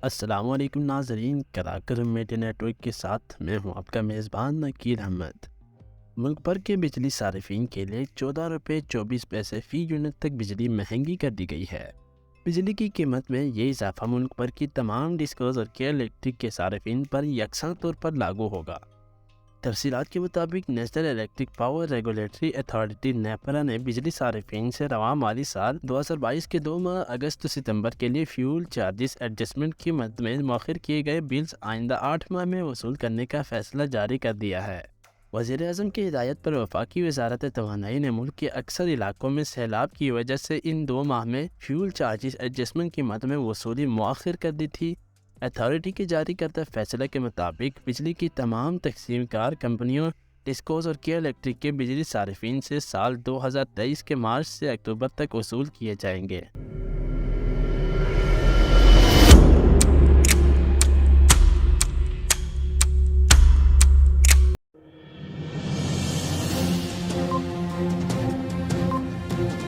السلام علیکم ناظرین، کراکر میڈیا نیٹ ورک کے ساتھ میں ہوں آپ کا میزبان نکیر احمد۔ ملک بھر کے بجلی صارفین کے لیے 14 روپے 24 پیسے فی یونٹ تک بجلی مہنگی کر دی گئی ہے۔ بجلی کی قیمت میں یہ اضافہ ملک بھر کی تمام ڈسکوز اور کیئر الیکٹرک کے صارفین پر یکساں طور پر لاگو ہوگا۔ تفصیلات کے مطابق national electric power regulatory authority NEPRA نے بجلی صارفین سے رواں مالی سال 2022 کے 2 ماہ اگست ستمبر کے لیے فیول چارجز ایڈجسٹمنٹ کی مد میں مؤخر کیے گئے بلز آئندہ 8 ماہ میں وصول کرنے کا فیصلہ جاری کر دیا ہے۔ وزیر اعظم کی ہدایت پر وفاقی وزارت توانائی نے ملک کے اکثر علاقوں میں سیلاب کی وجہ سے ان 2 ماہ میں فیول چارجز ایڈجسٹمنٹ کی مد میں وصولی مؤخر کر دی تھی۔ اتھارٹی کے جاری کردہ فیصلے کے مطابق بجلی کی تمام تقسیم کار کمپنیوں، ڈسکوز اور کیئر الیکٹرک کے بجلی صارفین سے سال 2023 کے مارچ سے اکتوبر تک وصول کیے جائیں گے۔